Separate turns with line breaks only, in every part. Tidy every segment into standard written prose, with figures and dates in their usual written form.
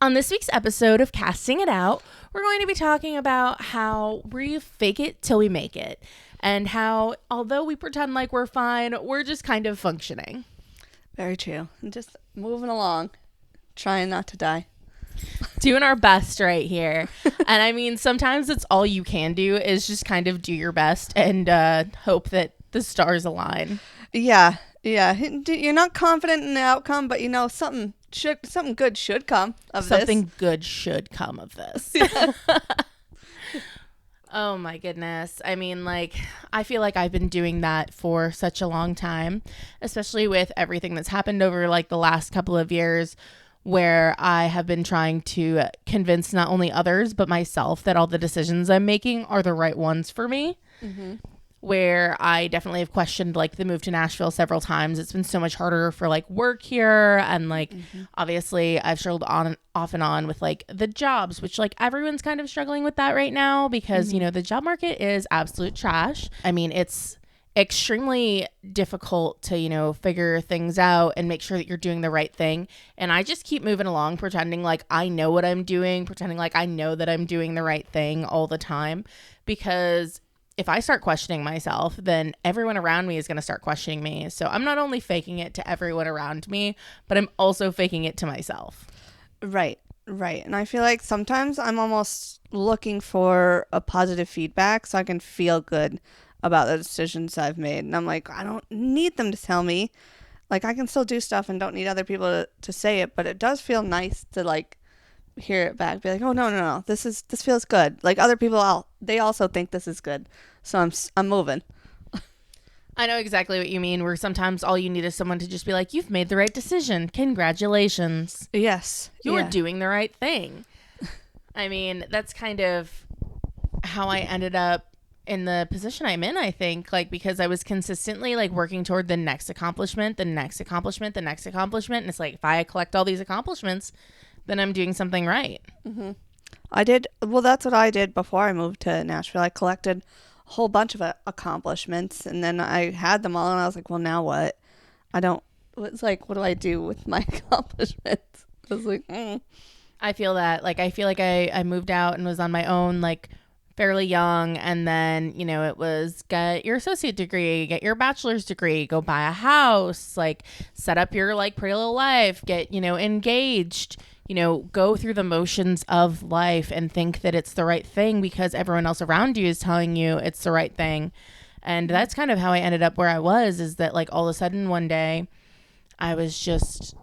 On this week's episode of Casting It Out, we're going to be talking about how we fake it till we make it, and how, although we pretend like we're fine, we're just kind of functioning.
Very true. And just moving along, trying not to die.
Doing our best right here. And I mean, sometimes it's all you can do is just kind of do your best and hope that the stars align.
Yeah. You're not confident in the outcome, but you know something good should come of this.
Something good should come of this. Oh my goodness. I mean, like, I feel like I've been doing that for such a long time, especially with everything that's happened over like the last couple of years, where I have been trying to convince not only others, but myself that all the decisions I'm making are the right ones for me. Mm-hmm. Where I definitely have questioned like the move to Nashville several times. It's been so much harder for like work here. And like, obviously I've struggled off and on with like the jobs, which like everyone's kind of struggling with that right now because, you know, the job market is absolute trash. I mean, it's extremely difficult to, you know, figure things out and make sure that you're doing the right thing. And I just keep moving along, pretending like I know what I'm doing, pretending like I know that I'm doing the right thing all the time, because if I start questioning myself, then everyone around me is going to start questioning me. So I'm not only faking it to everyone around me, but I'm also faking it to myself.
Right. And I feel like sometimes I'm almost looking for a positive feedback so I can feel good about the decisions I've made. And I'm like, I don't need them to tell me. Like, I can still do stuff and don't need other people to say it. But it does feel nice to like hear it back, be like, oh no, this feels good. Like other people, they also think this is good, so I'm moving.
I know exactly what you mean, where sometimes all you need is someone to just be like, you've made the right decision, congratulations,
yes,
you're doing the right thing. I mean, that's kind of how I ended up in the position I'm in, I think, like, because I was consistently like working toward the next accomplishment, and it's like, if I collect all these accomplishments, then I'm doing something right.
Mm-hmm. That's what I did before I moved to Nashville. I collected a whole bunch of accomplishments, and then I had them all, and I was like, well, now what? It's like, what do I do with my accomplishments? I was like,
I feel that. Like, I feel like I moved out and was on my own, like, fairly young, and then, you know, it was get your associate degree, get your bachelor's degree, go buy a house, like, set up your, like, pretty little life, get, you know, engaged, you know, go through the motions of life and think that it's the right thing because everyone else around you is telling you it's the right thing. And that's kind of how I ended up where I was, is that like all of a sudden one day I was just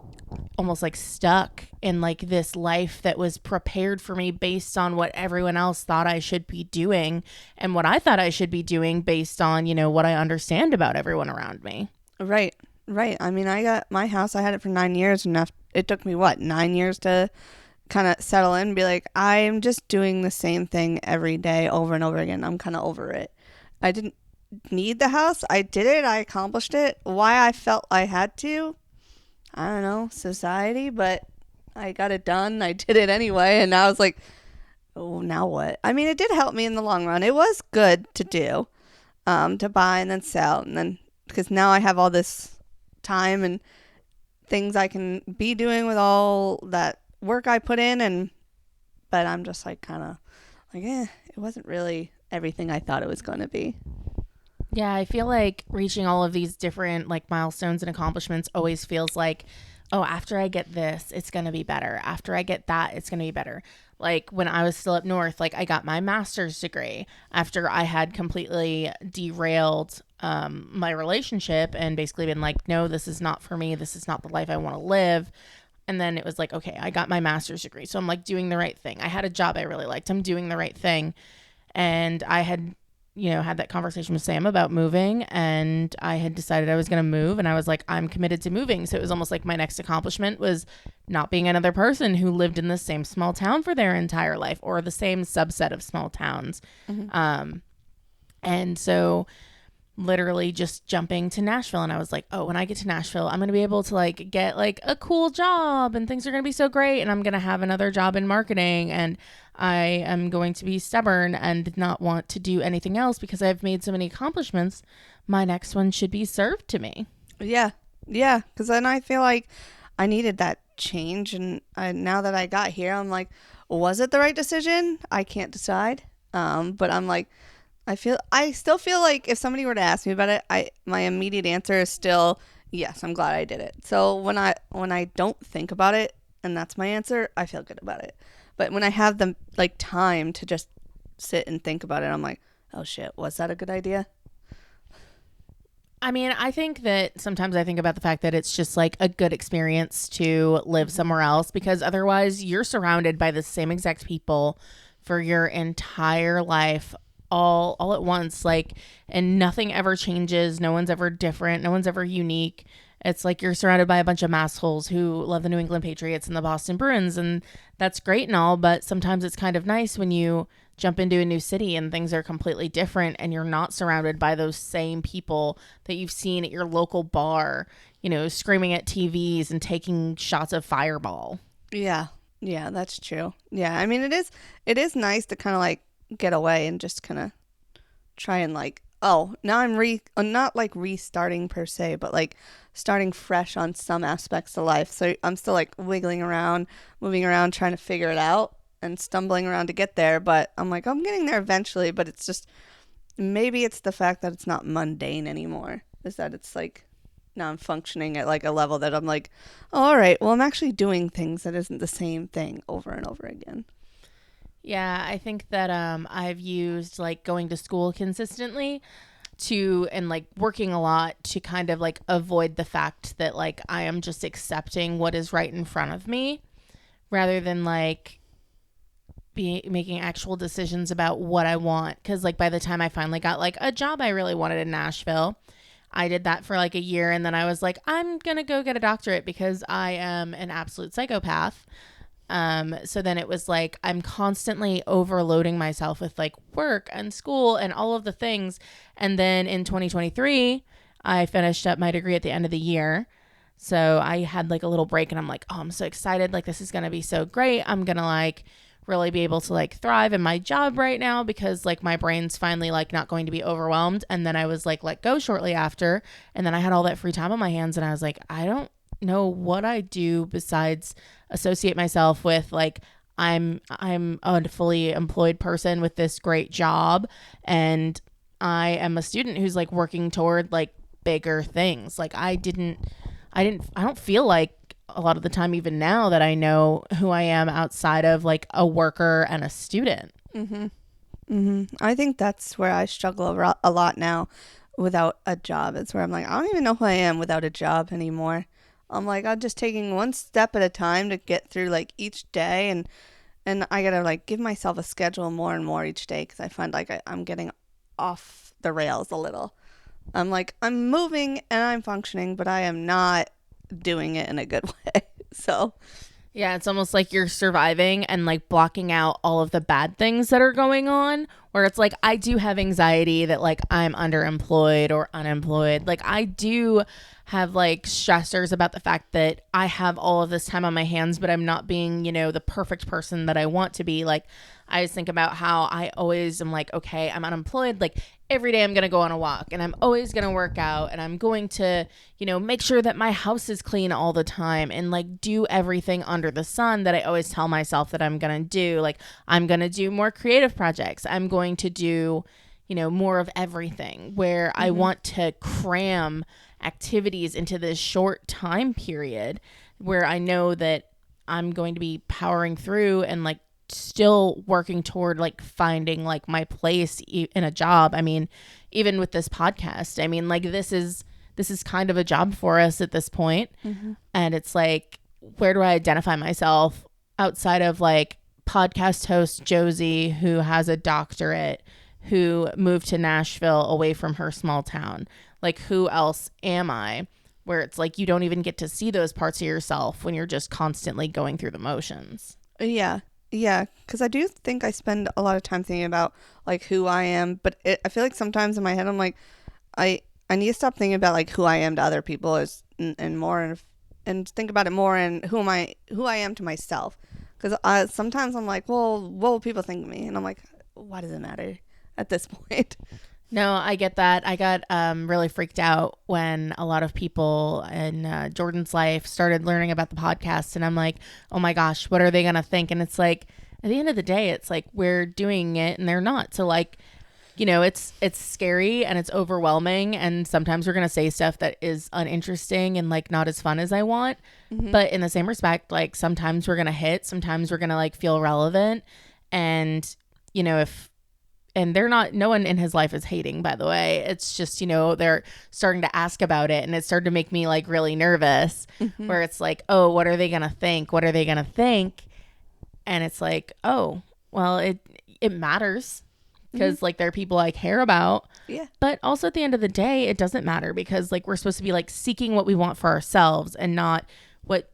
almost like stuck in like this life that was prepared for me based on what everyone else thought I should be doing and what I thought I should be doing based on, you know, what I understand about everyone around me.
Right. I mean, I got my house, I had it for 9 years, and it took me 9 years to kind of settle in and be like, I'm just doing the same thing every day over and over again. I'm kind of over it. I didn't need the house. I did it. I accomplished it. Why I felt I had to, I don't know, society, but I got it done. I did it anyway. And now I was like, oh, now what? I mean, it did help me in the long run. It was good to do, to buy and then sell. And then, because now I have all this time and things I can be doing with all that work I put in, but I'm just like kind of like, it wasn't really everything I thought it was going to be.
Yeah, I feel like reaching all of these different like milestones and accomplishments always feels like, oh, after I get this, it's going to be better. After I get that, it's going to be better. Like when I was still up north, like I got my master's degree after I had completely derailed my relationship and basically been like, no, this is not for me. This is not the life I want to live. And then it was like, okay, I got my master's degree. So I'm like doing the right thing. I had a job I really liked. I'm doing the right thing. And I had, you know, had that conversation with Sam about moving, and I had decided I was going to move, and I was like, I'm committed to moving. So it was almost like my next accomplishment was not being another person who lived in the same small town for their entire life, or the same subset of small towns. Mm-hmm. And so literally just jumping to Nashville, and I was like, oh, when I get to Nashville, I'm going to be able to like get like a cool job, and things are going to be so great, and I'm going to have another job in marketing, and I am going to be stubborn and not want to do anything else because I've made so many accomplishments. My next one should be served to me.
Yeah. Because then I feel like I needed that change. And now that I got here, I'm like, was it the right decision? I can't decide. But I'm like, I still feel like if somebody were to ask me about it, my immediate answer is still yes. I'm glad I did it. So when I don't think about it and that's my answer, I feel good about it. But when I have the like time to just sit and think about it, I'm like, oh shit, was that a good idea?
I mean, I think that sometimes I think about the fact that it's just like a good experience to live somewhere else, because otherwise you're surrounded by the same exact people for your entire life all at once, like, and nothing ever changes. No one's ever different. No one's ever unique. It's like you're surrounded by a bunch of massholes who love the New England Patriots and the Boston Bruins, and that's great and all, but sometimes it's kind of nice when you jump into a new city and things are completely different and you're not surrounded by those same people that you've seen at your local bar, screaming at TVs and taking shots of Fireball.
Yeah. Yeah, that's true. Yeah, I mean it is nice to kind of like get away and just kind of try and like, oh, now I'm not like restarting per se, but like starting fresh on some aspects of life. So I'm still like wiggling around, moving around, trying to figure it out and stumbling around to get there. But I'm like, I'm getting there eventually. But it's just, maybe it's the fact that it's not mundane anymore. Is that it's like, now I'm functioning at like a level that I'm like, oh, all right, well, I'm actually doing things that isn't the same thing over and over again.
Yeah, I think that I've used like going to school consistently and like working a lot to kind of like avoid the fact that like I am just accepting what is right in front of me rather than like making actual decisions about what I want. Because like by the time I finally got like a job I really wanted in Nashville, I did that for like a year, and then I was like, I'm gonna go get a doctorate because I am an absolute psychopath. So then it was like I'm constantly overloading myself with like work and school and all of the things. And then in 2023, I finished up my degree at the end of the year. So I had like a little break and I'm like, oh, I'm so excited. Like, this is going to be so great. I'm going to like really be able to like thrive in my job right now because like my brain's finally like not going to be overwhelmed. And then I was like let go shortly after. And then I had all that free time on my hands and I was like, I don't know what I do besides associate myself with like I'm a fully employed person with this great job, and I am a student who's like working toward like bigger things. Like I don't feel like a lot of the time even now that I know who I am outside of like a worker and a student.
I think that's where I struggle a lot now without a job. It's where I'm like, I don't even know who I am without a job anymore. I'm like, I'm just taking one step at a time to get through like each day, and I gotta like give myself a schedule more and more each day because I find like I'm getting off the rails a little. I'm like, I'm moving and I'm functioning, but I am not doing it in a good way. So
yeah, it's almost like you're surviving and like blocking out all of the bad things that are going on, where it's like I do have anxiety that like I'm underemployed or unemployed. Like I do have like stressors about the fact that I have all of this time on my hands, but I'm not being, the perfect person that I want to be. Like I just think about how I always am like, okay, I'm unemployed. Like every day I'm going to go on a walk and I'm always going to work out and I'm going to, make sure that my house is clean all the time and like do everything under the sun that I always tell myself that I'm going to do. Like I'm going to do more creative projects. I'm going to do, more of everything, where I want to cram activities into this short time period where I know that I'm going to be powering through and like still working toward like finding like my place in a job. I mean, even with this podcast, I mean, like this is kind of a job for us at this point. And it's like, where do I identify myself outside of like podcast host Josie, who has a doctorate, who moved to Nashville away from her small town? Like, who else am I? Where it's like you don't even get to see those parts of yourself when you're just constantly going through the motions.
Yeah, because I do think I spend a lot of time thinking about like who I am, but I feel like sometimes in my head I'm like, I need to stop thinking about like who I am to other people and more and think about it more and who I am to myself. Because sometimes I'm like, well, what will people think of me? And I'm like, why does it matter at this point?
No, I get that. I got really freaked out when a lot of people in Jordan's life started learning about the podcast. And I'm like, oh my gosh, what are they going to think? And it's like, at the end of the day, it's like we're doing it and they're not. So, like, it's scary and it's overwhelming. And sometimes we're going to say stuff that is uninteresting and like not as fun as I want.
Mm-hmm.
But in the same respect, like sometimes we're going to hit, sometimes we're going to like feel relevant. And, if and they're not, no one in his life is hating, by the way. It's just, they're starting to ask about it, and it started to make me like really nervous,
Mm-hmm.
where it's like, oh, what are they gonna think, what are they gonna think? And it's like, oh, well, it matters,
Mm-hmm.
because like there are people I care about.
Yeah.
But also at the end of the day, it doesn't matter, because like we're supposed to be like seeking what we want for ourselves and not what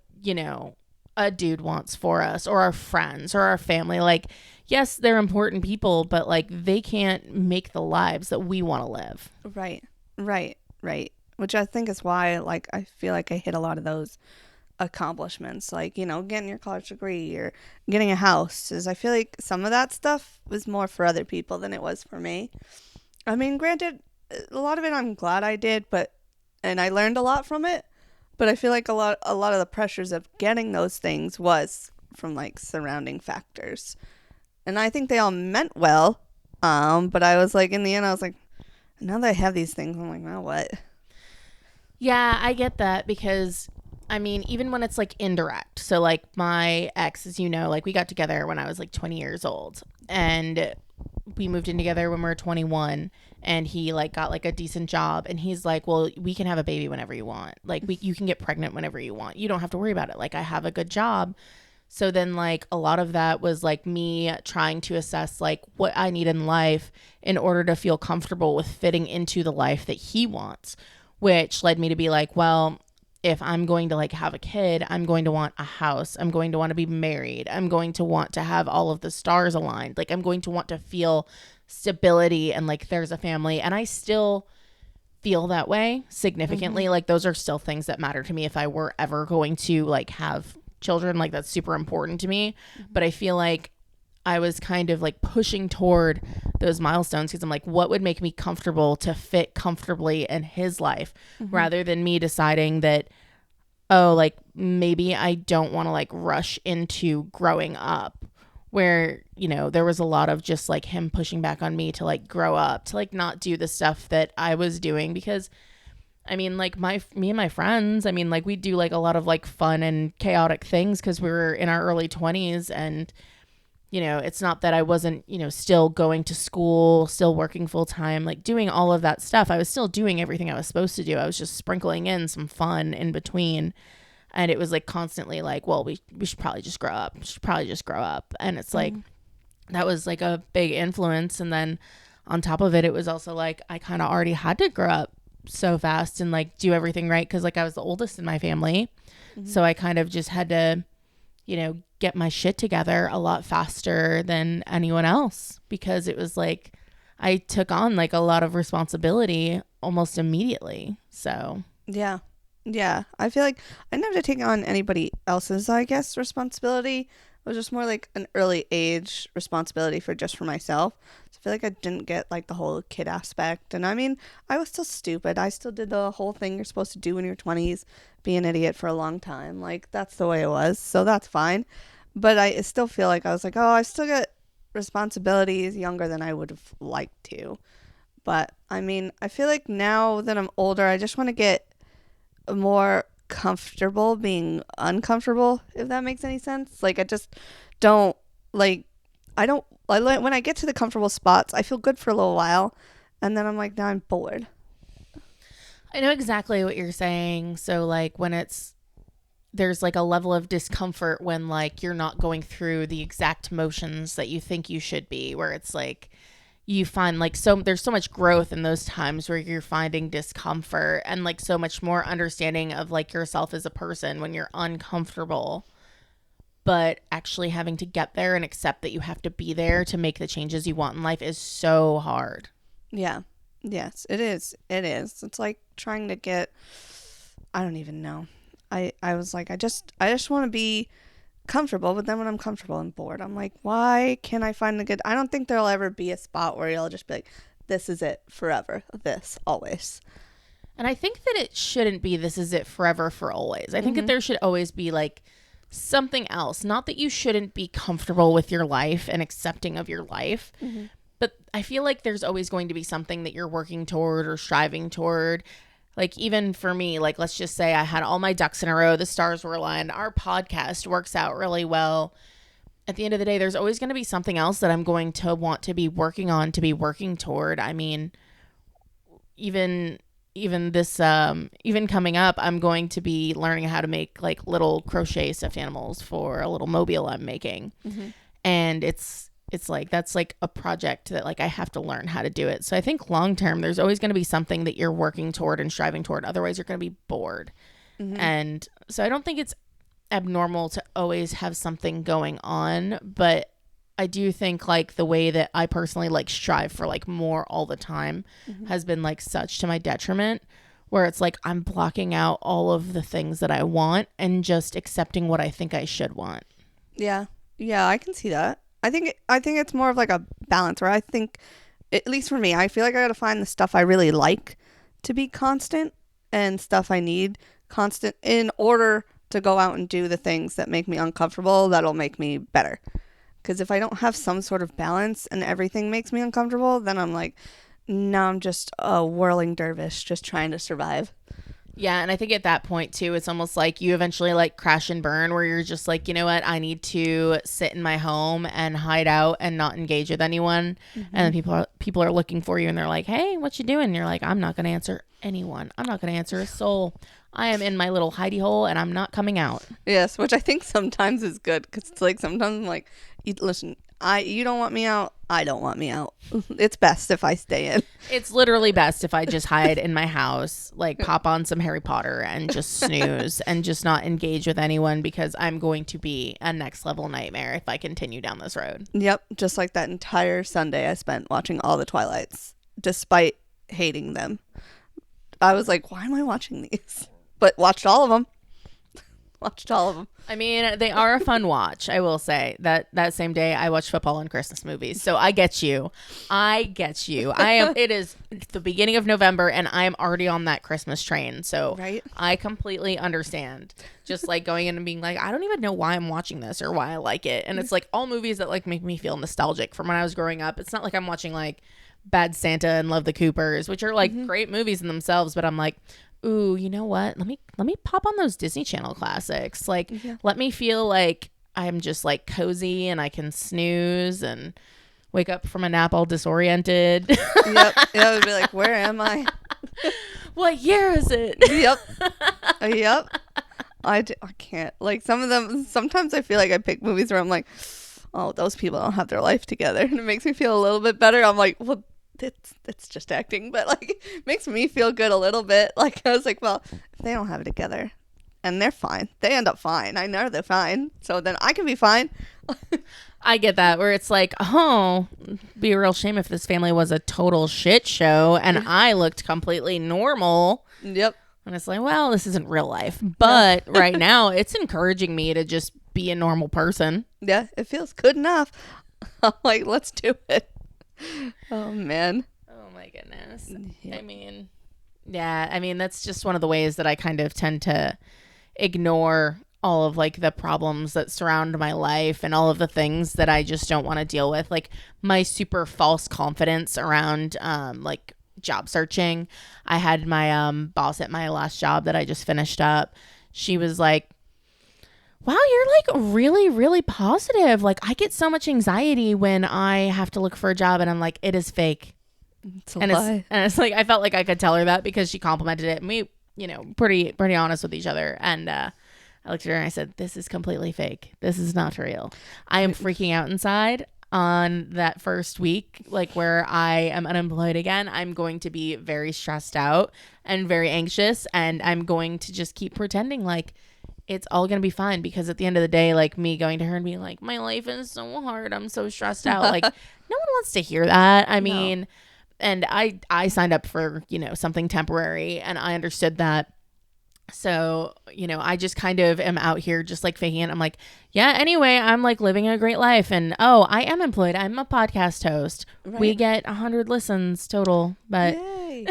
a dude wants for us, or our friends, or our family. Like, yes, they're important people, but like they can't make the lives that we want to live.
Right. Right. Right. Which I think is why, like, I feel like I hit a lot of those accomplishments, like, getting your college degree or getting a house. Is I feel like some of that stuff was more for other people than it was for me. I mean, granted, a lot of it I'm glad I did, and I learned a lot from it. But I feel like a lot of the pressures of getting those things was from like surrounding factors. And I think they all meant well. But I was like, in the end, I was like, now that I have these things, I'm like, now what?
Yeah, I get that, because I mean, even when it's like indirect. So like my ex, as you know, like we got together when I was like 20 years old, and we moved in together when we were 21, and he like got like a decent job, and he's like, well, we can have a baby whenever you want. Like you can get pregnant whenever you want. You don't have to worry about it. Like I have a good job. So then like a lot of that was like me trying to assess like what I need in life in order to feel comfortable with fitting into the life that he wants, which led me to be like, well, if I'm going to like have a kid, I'm going to want a house. I'm going to want to be married. I'm going to want to have all of the stars aligned. Like I'm going to want to feel stability and like there's a family. And I still feel that way significantly.
Mm-hmm.
Like those are still things that matter to me. If I were ever going to like have children, like that's super important to me. But I feel like I was kind of like pushing toward those milestones, because I'm like, what would make me comfortable to fit comfortably in his life,
Mm-hmm.
rather than me deciding that, oh, like maybe I don't want to like rush into growing up, where, there was a lot of just like him pushing back on me to like grow up, to like not do the stuff that I was doing. Because I mean, like me and my friends, I mean, like we do like a lot of like fun and chaotic things because we were in our early 20s. And it's not that I wasn't, still going to school, still working full time, like doing all of that stuff. I was still doing everything I was supposed to do. I was just sprinkling in some fun in between. And it was like constantly like, well, we should probably just grow up. We should probably just grow up. And it's like, that was like a big influence. And then on top of it, it was also like, I kind of already had to grow up so fast and like do everything right, because like I was the oldest in my family.
Mm-hmm.
So I kind of just had to, get my shit together a lot faster than anyone else, because it was like I took on like a lot of responsibility almost immediately. So
Yeah. Yeah. I feel like I never had to take on anybody else's, I guess, responsibility. It was just more like an early age responsibility for myself. So I feel like I didn't get like the whole kid aspect. And I mean, I was still stupid. I still did the whole thing you're supposed to do in your 20s, be an idiot for a long time. Like that's the way it was. So that's fine. But I still feel like I was like, oh, I still got responsibilities younger than I would have liked to. But I mean, I feel like now that I'm older, I just want to get more comfortable being uncomfortable, if that makes any sense. Like I just don't like I don't I like when I get to the comfortable spots, I feel good for a little while, and then I'm like, now I'm bored.
I know exactly what you're saying. So like when there's like a level of discomfort when like you're not going through the exact motions that you think you should be, where it's like you find like there's so much growth in those times where you're finding discomfort, and like so much more understanding of like yourself as a person when you're uncomfortable, but actually having to get there and accept that you have to be there to make the changes you want in life is so hard.
Yeah. Yes, it is. It is. It's like trying to get I don't even know. I was like I just want to be comfortable, but then when I'm comfortable I'm bored. I'm like, why can't I find the good? I don't think there'll ever be a spot where you'll just be like, this is it forever. This always.
And I think that it shouldn't be this is it forever for always. I think that there should always be like something else. Not that you shouldn't be comfortable with your life and accepting of your life, but I feel like there's always going to be something that you're working toward or striving toward. Like even for me, like let's just say I had all my ducks in a row, the stars were aligned, our podcast works out really well. At the end of the day, there's always going to be something else that I'm going to want to be working on, to be working toward. I mean, even this even coming up, I'm going to be learning how to make like little crochet stuffed animals for a little mobile I'm making. And it's like that's like a project that like I have to learn how to do it. So I think long term there's always going to be something that you're working toward and striving toward, otherwise you're going to be bored. And so I don't think it's abnormal to always have something going on, but I do think like the way that I personally like strive for like more all the time has been like such to my detriment, where it's like I'm blocking out all of the things that I want and just accepting what I think I should want.
Yeah, I can see that. I think it's more of like a balance, where I think, at least for me, I feel like I got to find the stuff I really like to be constant and stuff I need constant in order to go out and do the things that make me uncomfortable that'll make me better. Because if I don't have some sort of balance and everything makes me uncomfortable, then I'm like, now I'm just a whirling dervish just trying to survive.
Yeah, and I think at that point too, it's almost like you eventually like crash and burn, where you're just like, you know what, I need to sit in my home and hide out and not engage with anyone. And then people are looking for you and they're like, hey, what you doing? And you're like, I'm not going to answer anyone. I'm not going to answer a soul. I am in my little hidey hole and I'm not coming out.
Yes, which I think sometimes is good, because it's like sometimes I'm like, listen, you don't want me out, I don't want me out. It's best if I stay in.
It's literally best if I just hide in my house, like pop on some Harry Potter and just snooze and just not engage with anyone, because I'm going to be a next level nightmare if I continue down this road.
Yep, just like that entire Sunday I spent watching all the Twilights, despite hating them. I was like, why am I watching these? But watched all of them.
I mean, they are a fun watch. I will say that same day I watched football and Christmas movies. So I get you. It is the beginning of November and I am already on that Christmas train. So
right?
I completely understand. Just like going in and being like, I don't even know why I'm watching this or why I like it. And it's like all movies that like make me feel nostalgic from when I was growing up. It's not like I'm watching like Bad Santa and Love the Coopers, which are like great movies in themselves, but I'm like, ooh, you know what? Let me pop on those Disney Channel classics. Like, let me feel like I'm just like cozy and I can snooze and wake up from a nap all disoriented.
Yep. Yeah, it would be like, where am I?
What year is it?
Yep. I can't. Like some of them, sometimes I feel like I pick movies where I'm like, oh, those people don't have their life together. And it makes me feel a little bit better. I'm like, well, it's just acting, but like makes me feel good a little bit. Like I was like, well, if they don't have it together and they're fine, they end up fine. I know they're fine, so then I can be fine.
I get that, where it's like, oh, be a real shame if this family was a total shit show and I looked completely normal.
Yep.
And it's like, well, this isn't real life, but right now it's encouraging me to just be a normal person.
Yeah, it feels good enough. I'm like, let's do it. Oh man.
Oh my goodness. Yep. I mean, that's just one of the ways that I kind of tend to ignore all of like the problems that surround my life and all of the things that I just don't want to deal with. Like my super false confidence around like job searching. I had my boss at my last job that I just finished up. She was like, wow, you're like really, really positive. Like I get so much anxiety when I have to look for a job, and I'm like, it is fake.
It's a lie.
It's like, I felt like I could tell her that because she complimented it. And we, pretty honest with each other. And I looked at her and I said, this is completely fake. This is not real. I am freaking out inside on that first week, like where I am unemployed again. I'm going to be very stressed out and very anxious. And I'm going to just keep pretending like it's all going to be fine, because at the end of the day, like me going to her and being like, my life is so hard, I'm so stressed out. Like no one wants to hear that. I mean, and I signed up for, something temporary, and I understood that So, I just kind of am out here just like faking it. I'm like, yeah, anyway, I'm like living a great life. And oh, I am employed. I'm a podcast host.
Right.
We get 100 listens total. But
Yay.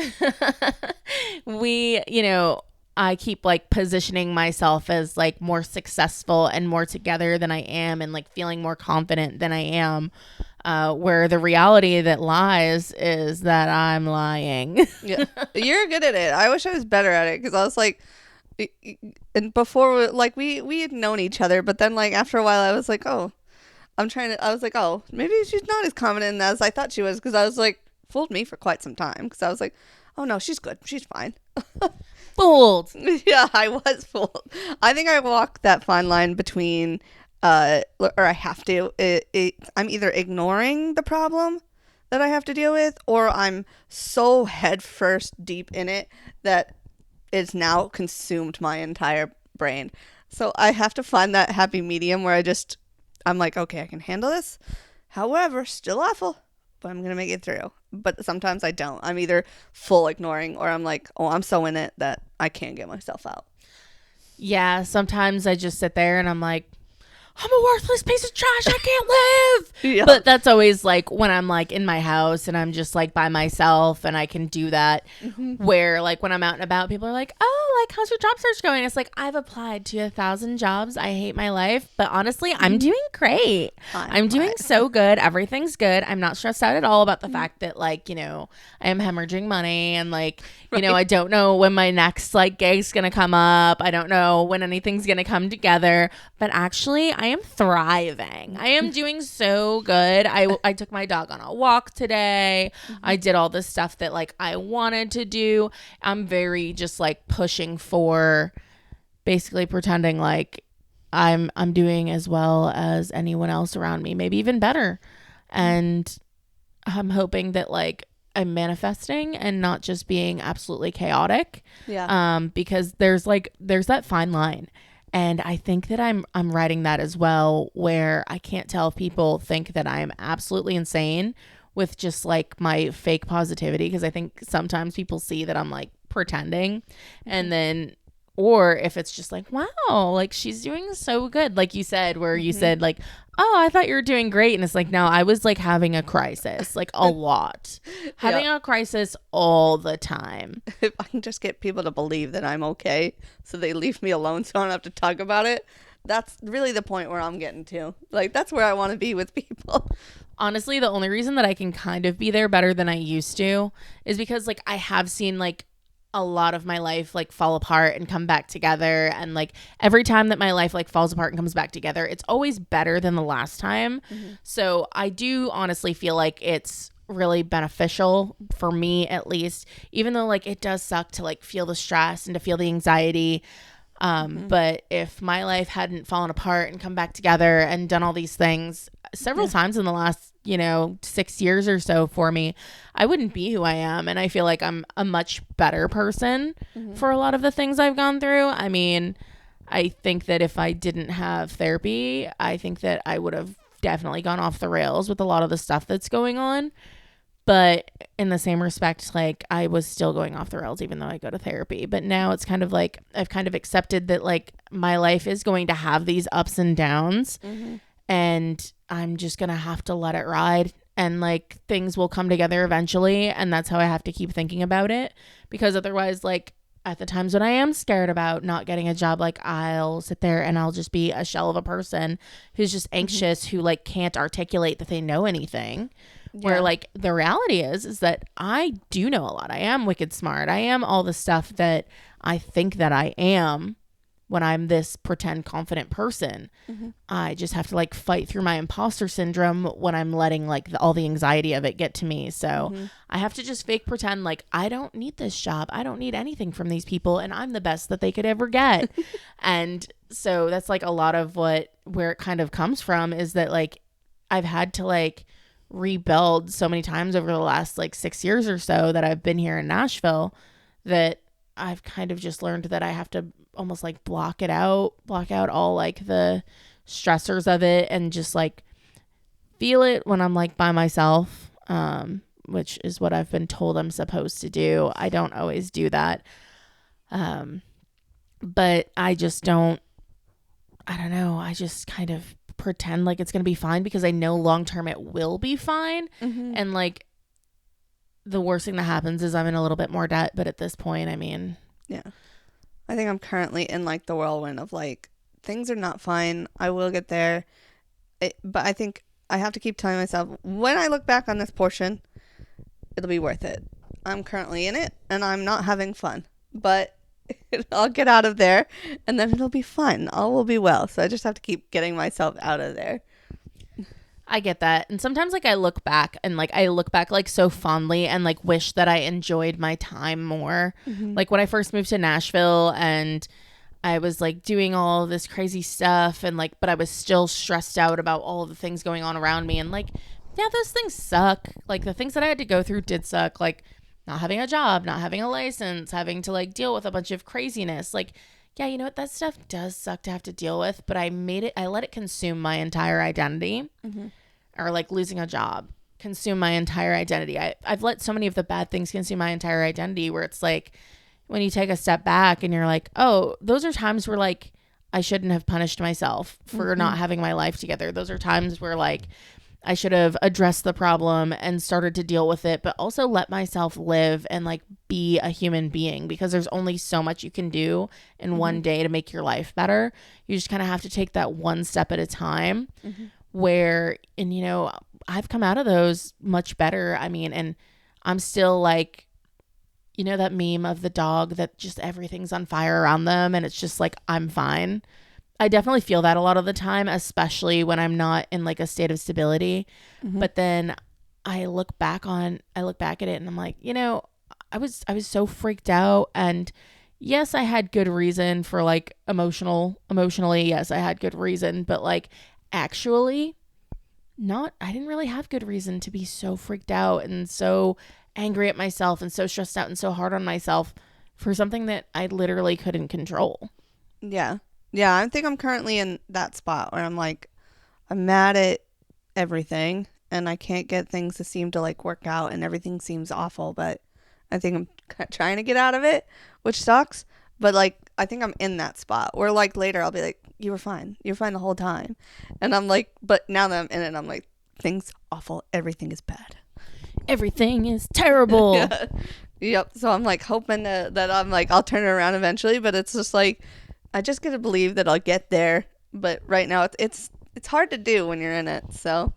I keep like positioning myself as like more successful and more together than I am, and like feeling more confident than I am. Where the reality that lies is that I'm lying.
Yeah, you're good at it. I wish I was better at it, because I was like, and before, like we had known each other, but then like after a while, I was like, oh, I was like, oh, maybe she's not as confident as I thought she was, because I was like, fooled me for quite some time, because I was like, oh no, she's good, she's fine.
Fooled.
Yeah, I was fooled. I think I walk that fine line between, or I have to. I'm either ignoring the problem that I have to deal with, or I'm so headfirst deep in it that it's now consumed my entire brain. So I have to find that happy medium where I'm like, okay, I can handle this. However, still awful, but I'm going to make it through. But sometimes I don't. I'm either full ignoring, or I'm like, oh, I'm so in it that I can't get myself out.
Yeah, sometimes I just sit there and I'm like, I'm a worthless piece of trash. I can't live.
Yeah.
But that's always like when I'm like in my house and I'm just like by myself, and I can do that.
Mm-hmm.
Where like when I'm out and about, people are like, oh, like how's your job search going? It's like, I've applied to 1,000 jobs. I hate my life. But honestly, I'm doing great. I'm doing so good. Everything's good. I'm not stressed out at all about the fact that like, I am hemorrhaging money, and like, I don't know when my next like gig's going to come up. I don't know when anything's going to come together. But actually, I am thriving. I am doing so good. I took my dog on a walk today. I did all the stuff that like I wanted to do. I'm very just like pushing for, basically pretending like I'm doing as well as anyone else around me, maybe even better. And I'm hoping that like I'm manifesting and not just being absolutely chaotic.
Yeah.
Because there's that fine line. And I think that I'm writing that as well, where I can't tell if people think that I'm absolutely insane with just like my fake positivity, because I think sometimes people see that I'm like pretending, and then, or if it's just like, wow, like she's doing so good, like you said, where you said like, oh, I thought you were doing great, and it's like, no, I was like having a crisis, like a lot, having a crisis all the time.
If I can just get people to believe that I'm okay, so they leave me alone, so I don't have to talk about it, that's really the point where I'm getting to. Like, that's where I want to be with people.
Honestly, the only reason that I can kind of be there better than I used to is because like I have seen like a lot of my life like fall apart and come back together, and like every time that my life like falls apart and comes back together, it's always better than the last time. So I do honestly feel like it's really beneficial for me, at least, even though like it does suck to like feel the stress and to feel the anxiety. But if my life hadn't fallen apart and come back together and done all these things several times in the last 6 years or so for me, I wouldn't be who I am. And I feel like I'm a much better person for a lot of the things I've gone through. I mean, I think that if I didn't have therapy, I think that I would have definitely gone off the rails with a lot of the stuff that's going on. But in the same respect, like I was still going off the rails even though I go to therapy. But now it's kind of like I've kind of accepted that like my life is going to have these ups and downs, and I'm just going to have to let it ride, and like things will come together eventually. And that's how I have to keep thinking about it, because otherwise, like at the times when I am scared about not getting a job, like I'll sit there and I'll just be a shell of a person who's just anxious, who like can't articulate that they know anything. Where like the reality is that I do know a lot. I am wicked smart. I am all the stuff that I think that I am when I'm this pretend confident person. I just have to like fight through my imposter syndrome when I'm letting like all the anxiety of it get to me. So I have to just fake pretend like I don't need this job. I don't need anything from these people, and I'm the best that they could ever get. And so that's like a lot of where it kind of comes from, is that like I've had to like rebuild so many times over the last like 6 years or so that I've been here in Nashville, that I've kind of just learned that I have to almost like block out all like the stressors of it, and just like feel it when I'm like by myself, which is what I've been told I'm supposed to do. I don't always do that. but I just don't, I don't know. I just kind of pretend like it's going to be fine because I know long term it will be fine. And like the worst thing that happens is I'm in a little bit more debt. But at this point, I mean,
yeah. I think I'm currently in like the whirlwind of like things are not fine. I will get there. But I think I have to keep telling myself when I look back on this portion, it'll be worth it. I'm currently in it and I'm not having fun, but I'll get out of there and then it'll be fun. All will be well. So I just have to keep getting myself out of there.
I get that. And sometimes like I look back like so fondly and like wish that I enjoyed my time more. Like when I first moved to Nashville and I was like doing all this crazy stuff and like, but I was still stressed out about all the things going on around me. And like, yeah, those things suck. Like the things that I had to go through did suck. Like not having a job, not having a license, having to like deal with a bunch of craziness. Like, yeah, you know what? That stuff does suck to have to deal with, but I let it consume my entire identity. Or like losing a job consume my entire identity. I've let so many of the bad things consume my entire identity where it's like when you take a step back and you're like, oh, those are times where like I shouldn't have punished myself for not having my life together. Those are times where like I should have addressed the problem and started to deal with it, but also let myself live and like be a human being because there's only so much you can do in one day to make your life better. You just kind of have to take that one step at a time where, and you know, I've come out of those much better. I mean, and I'm still like, you know, that meme of the dog that just everything's on fire around them and it's just like, I'm fine. I definitely feel that a lot of the time, especially when I'm not in like a state of stability. But then I look back at it and I'm like, you know, I was so freaked out and yes, I had good reason for like emotionally. Yes, I had good reason, but like actually I didn't really have good reason to be so freaked out and so angry at myself and so stressed out and so hard on myself for something that I literally couldn't control.
Yeah. Yeah, I think I'm currently in that spot where I'm like, I'm mad at everything and I can't get things to seem to like work out and everything seems awful, but I think I'm trying to get out of it, which sucks. But like, I think I'm in that spot where like later I'll be like, you were fine. You were fine the whole time. And I'm like, but now that I'm in it, I'm like, things awful. Everything is bad.
Everything is terrible.
Yeah. Yep. So I'm like hoping that I'm like, I'll turn it around eventually, but it's just like, I just gotta believe that I'll get there. But right now it's hard to do when you're in it. So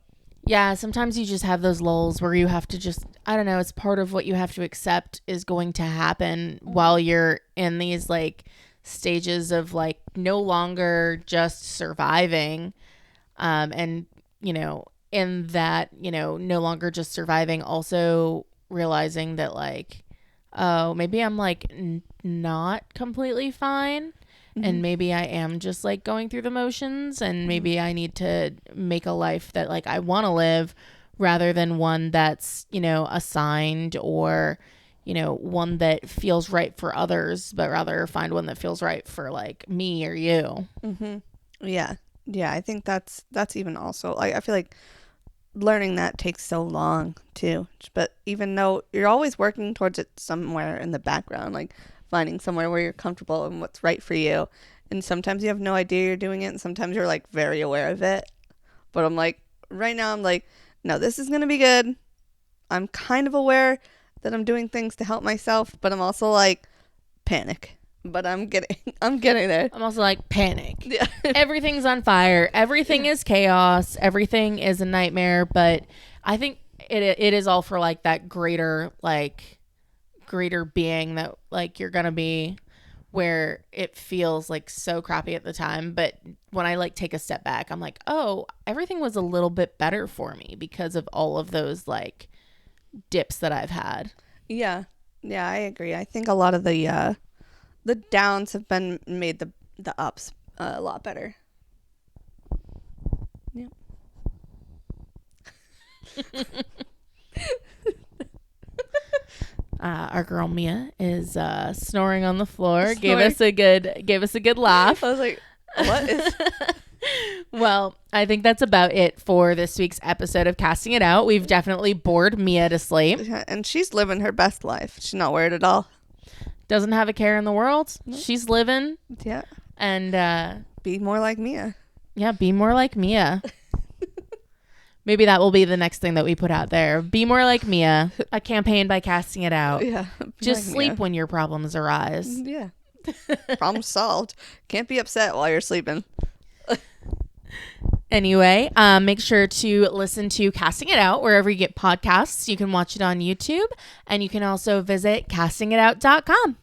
yeah, sometimes you just have those lulls where you have to just, I don't know, it's part of what you have to accept is going to happen while you're in these like stages of like no longer just surviving. And, you know, in that, you know, no longer just surviving, also realizing that like, oh, maybe I'm like not completely fine. And maybe I am just like going through the motions and maybe I need to make a life that like I want to live rather than one that's, you know, assigned or, you know, one that feels right for others, but rather find one that feels right for like me or you.
Yeah. Yeah. I think that's even also like, I feel like learning that takes so long too. But even though you're always working towards it somewhere in the background, like finding somewhere where you're comfortable and what's right for you. And sometimes you have no idea you're doing it. And sometimes you're like very aware of it. But I'm like, right now I'm like, no, this is going to be good. I'm kind of aware that I'm doing things to help myself, but I'm also like panic. But I'm getting there.
I'm also like panic.
Yeah.
Everything's on fire. Everything is chaos. Everything is a nightmare. But I think it is all for like that greater being that like you're gonna be, where it feels like so crappy at the time, but when I like take a step back, I'm like, oh, everything was a little bit better for me because of all of those like dips that I've had.
Yeah I agree. I think a lot of the downs have been made the ups a lot better. Yeah.
Our girl Mia is snoring on the floor. Gave us a good laugh.
I was like, what is
Well, I think that's about it for this week's episode of Casting It Out. We've definitely bored Mia to sleep.
And she's living her best life. She's not worried at all.
Doesn't have a care in the world. She's living.
Yeah.
And
be more like Mia.
Yeah, be more like Mia. Maybe that will be the next thing that we put out there. Be more like Mia. A campaign by Casting It Out.
Yeah.
Just
like
sleep
Mia.
when your problems arise.
Yeah. Problem solved. Can't be upset while you're sleeping.
Anyway, make sure to listen to Casting It Out wherever you get podcasts. You can watch it on YouTube, and you can also visit castingitout.com.